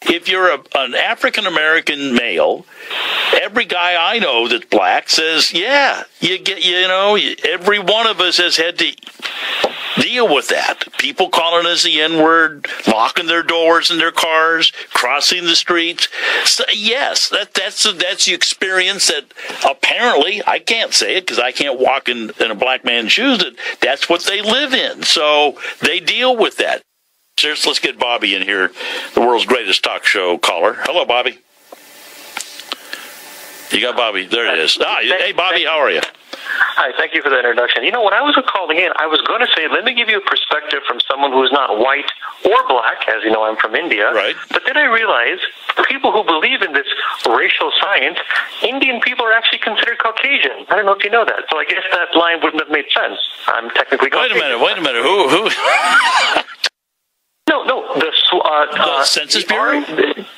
if you're an African-American male, every guy I know that's black says, yeah, every one of us has had to deal with that. People calling us the N-word, locking their doors in their cars, crossing the streets. So, yes, that's the experience that apparently, I can't say it because I can't walk in a black man's shoes, that's what they live in. So they deal with that. Let's get Bobby in here, the world's greatest talk show caller. Hello, Bobby. You got Bobby. There it is. Hey, Bobby, how are you? Hi, thank you for that introduction. You know, when I was calling in, I was going to say, let me give you a perspective from someone who is not white or black. As you know, I'm from India. Right. But then I realized people who believe in this racial science, Indian people are actually considered Caucasian. I don't know if you know that. So I guess that line wouldn't have made sense. I'm technically Caucasian. Wait a minute. Who? No, the Census Bureau?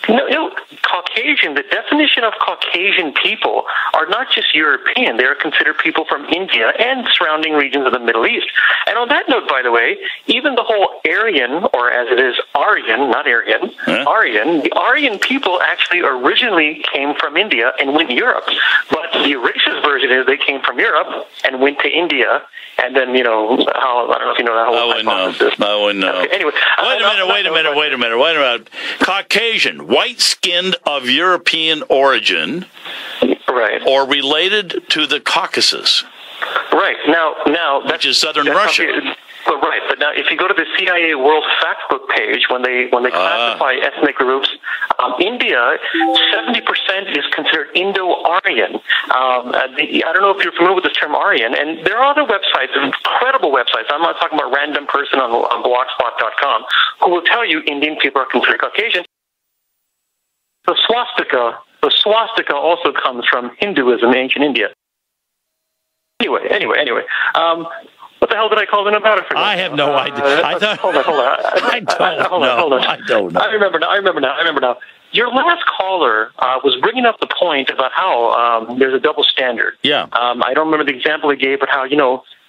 No, Caucasian, the definition of Caucasian people are not just European. They are considered people from India and surrounding regions of the Middle East. And on that note, by the way, even the whole Aryan, or as it is Aryan, not Aryan, Aryan, the Aryan people actually originally came from India and went to Europe. But the racist version is they came from Europe and went to India. And then, I don't know if you know that whole hypothesis. I wouldn't know. Okay, anyway. Wait a minute. Caucasian, white-skinned of European origin, right, or related to the Caucasus. Right. Now which is southern Russia. Right, but now if you go to the CIA World Factbook page, when they classify ethnic groups, India, 70% is considered Indo-Aryan. I don't know if you're familiar with the term Aryan, and there are other websites, incredible websites. I'm not talking about random person on blogspot.com who will tell you Indian people are considered Caucasian. The swastika also comes from Hinduism in ancient India. Anyway. What the hell did I call in about it for? I have no idea. Hold on. I don't know. I remember now. Your last caller was bringing up the point about how there's a double standard. Yeah. I don't remember the example he gave, but how,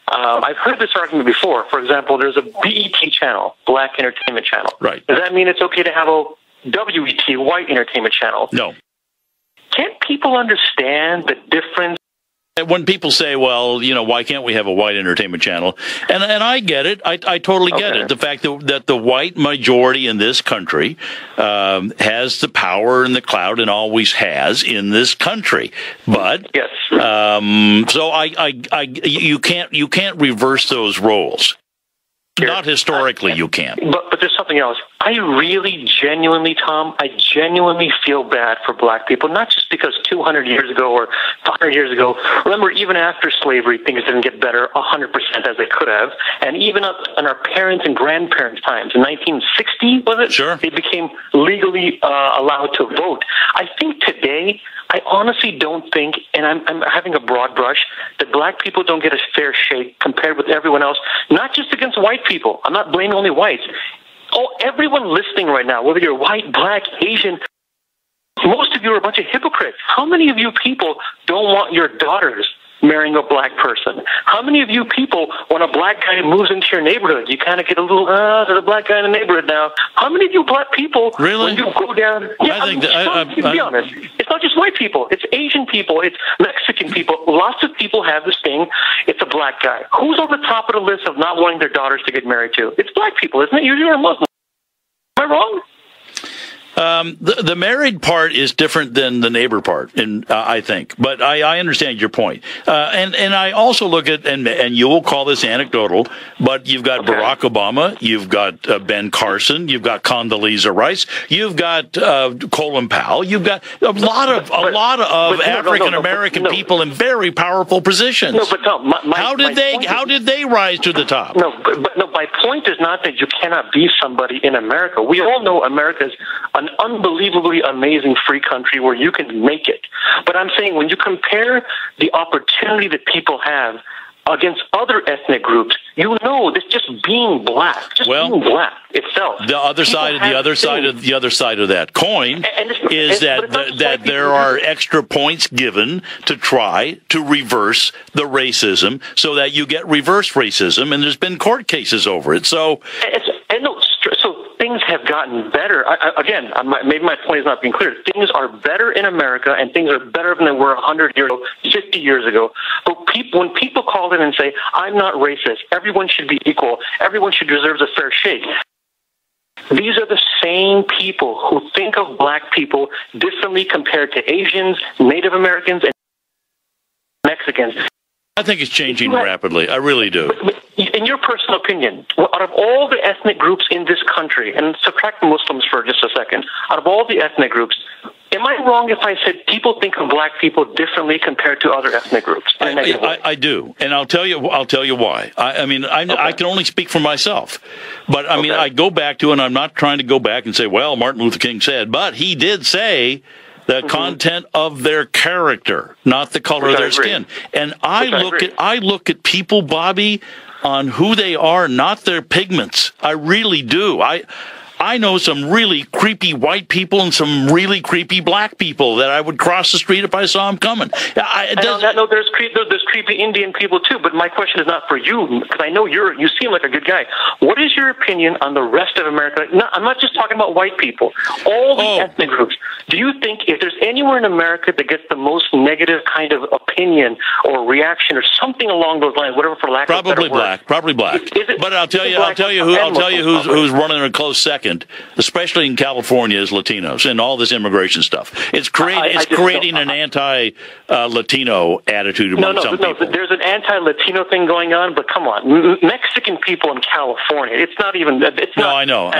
I've heard this argument before. For example, there's a BET channel, Black Entertainment Channel. Right. Does that mean it's okay to have a WET, White Entertainment Channel? No. Can't people understand the difference? When people say, well, why can't we have a white entertainment channel? And I get it. I totally get it. The fact that the white majority in this country has the power and the clout and always has in this country. But yes. So you can't reverse those roles. Not historically, you can't. But there's something else. I really, genuinely, Tom, I genuinely feel bad for black people, not just because 200 years ago or 500 years ago. Remember, even after slavery, things didn't get better 100% as they could have. And even up in our parents' and grandparents' times, in 1960, was it? Sure. They became legally allowed to vote. I think today, I honestly don't think, and I'm having a broad brush, that black people don't get a fair shake compared with everyone else, not just against white people. I'm not blaming only whites. Oh, everyone listening right now, whether you're white, black, Asian, most of you are a bunch of hypocrites. How many of you people don't want your daughters marrying a black person? How many of you people, when a black guy moves into your neighborhood, you kind of get a little, there's a black guy in the neighborhood now? How many of you black people, really? when you go down, be honest, it's not just white people, it's Asian people, it's Mexican people, lots of people have this thing, it's a black guy. Who's on the top of the list of not wanting their daughters to get married to? It's black people, isn't it? Usually are Muslim. Am I wrong? The married part is different than the neighbor part, I think. But I understand your point. And I also look at, and you will call this anecdotal, but you've got Barack Obama, you've got Ben Carson, you've got Condoleezza Rice, you've got Colin Powell, you've got a lot of African American people in very powerful positions. No, but Tom, how did they rise to the top? No, but my point is not that you cannot be somebody in America. We all know America's an unbelievably amazing free country where you can make it. But I'm saying when you compare the opportunity that people have against other ethnic groups, that's just being black, being black itself. The other side of that coin is that there are extra points given to try to reverse the racism so that you get reverse racism, and there's been court cases over it. So things have gotten better. Maybe my point is not being clear. Things are better in America, and things are better than they were 100 years ago, 50 years ago. But when people call in and say, I'm not racist, everyone should be equal, everyone should deserve a fair shake, these are the same people who think of black people differently compared to Asians, Native Americans, and Mexicans. I think it's changing rapidly. I really do. In your personal opinion, out of all the ethnic groups in this country, and subtract Muslims for just a second, out of all the ethnic groups, am I wrong if I said people think of black people differently compared to other ethnic groups? I do, and I'll tell you why. I can only speak for myself, but I go back to, and I'm not trying to go back and say, well, Martin Luther King said, but he did say the content of their character, not the color of their skin. And I look at people, Bobby, on who they are, not their pigments. I really do. I know some really creepy white people and some really creepy black people that I would cross the street if I saw them coming. There's creepy Indian people too. But my question is not for you, because I know you seem like a good guy. What is your opinion on the rest of America? I'm not just talking about white people. All the ethnic groups. Do you think if there's anywhere in America that gets the most negative kind of opinion or reaction or something along those lines, whatever for lack of a better word? Probably black. But I'll tell you who's running a close second. Especially in California, is Latinos and all this immigration stuff. It's creating an anti-Latino attitude among some people. There's an anti-Latino thing going on, but come on, Mexican people in California. It's not even. It's not. I know.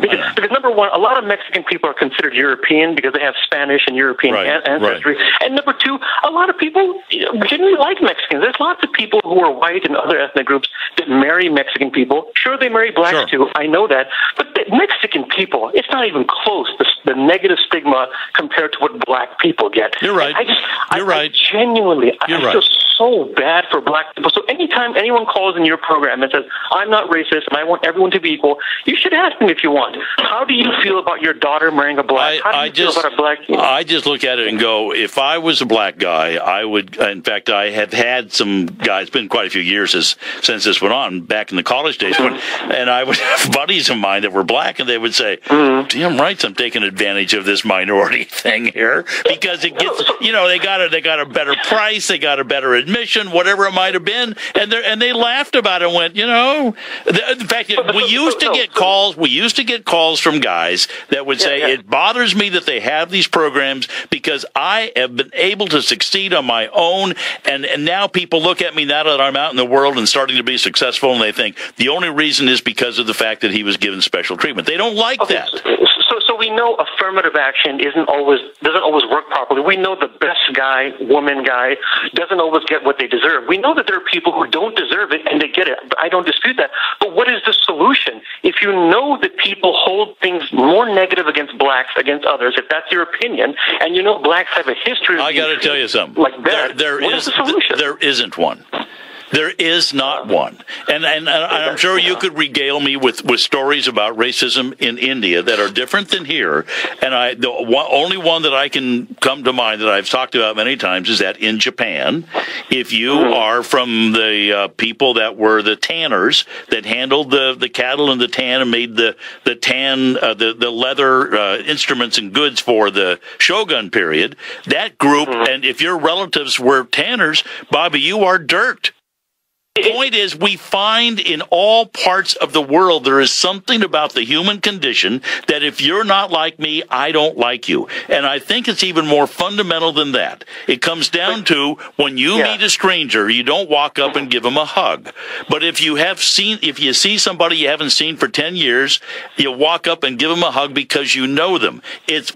Because number one, a lot of Mexican people are considered European because they have Spanish and European ancestry, and number two, a lot of people generally like Mexicans. There's lots of people who are white and other ethnic groups that marry Mexican people. Sure, they marry blacks too. I know that, but Mexican people, it's not even close, the negative stigma compared to what black people get. You're right. I feel so bad for black people. So anytime anyone calls in your program and says, I'm not racist and I want everyone to be equal, you should ask them if you want. How do you feel about your daughter marrying a black? How do you feel about a black? I just look at it and go, if I was a black guy, I would, in fact, I have had some guys, it's been quite a few years since this went on, back in the college days, and I would have buddies of mine that were black, and they would say, damn right, I'm taking advantage of this minority thing here, because it gets, they got a better price, they got a better admission, whatever it might have been, and they laughed about it and went, in fact, we used to get calls from guys that would say, it bothers me that they have these programs because I have been able to succeed on my own, and now people look at me now that I'm out in the world and starting to be successful, and they think the only reason is because of the fact that he was given special treatment. They don't like that. So we know affirmative action doesn't always work properly. We know the best guy, woman guy, doesn't always get what they deserve. We know that there are people who don't deserve it and they get it. I don't dispute that. But what is the solution? If you know that people hold things more negative against blacks, against others, if that's your opinion, and you know blacks have a history of I got to tell you something. Like that, what is the solution? There isn't one. There is not one. And I'm sure you could regale me with stories about racism in India that are different than here. And only one that I can come to mind that I've talked about many times is that in Japan, if you are from the people that were the tanners that handled the cattle and the tan and made the tan, the leather instruments and goods for the Shogun period, that group, and if your relatives were tanners, Bobby, you are dirt. The point is, we find in all parts of the world there is something about the human condition that if you're not like me, I don't like you. And I think it's even more fundamental than that. It comes down to when you meet a stranger, you don't walk up and give them a hug. But if you see somebody you haven't seen for 10 years, you walk up and give them a hug because you know them.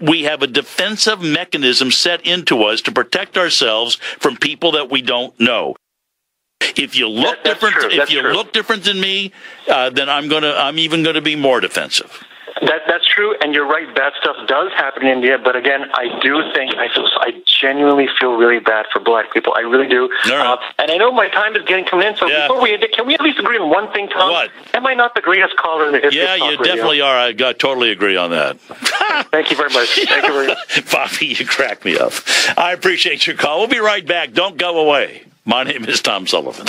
We have a defensive mechanism set into us to protect ourselves from people that we don't know. If you look look different than me, then I'm even gonna be more defensive. That's true, and you're right. Bad stuff does happen in India, but again, I genuinely feel really bad for black people. I really do. Right. And I know my time is coming in. So before we end it, can we at least agree on one thing, Tom? What? Am I not the greatest caller in the history of talk radio? Definitely are. I totally agree on that. Thank you very much. Thank you very much, Bobby. You crack me up. I appreciate your call. We'll be right back. Don't go away. My name is Tom Sullivan.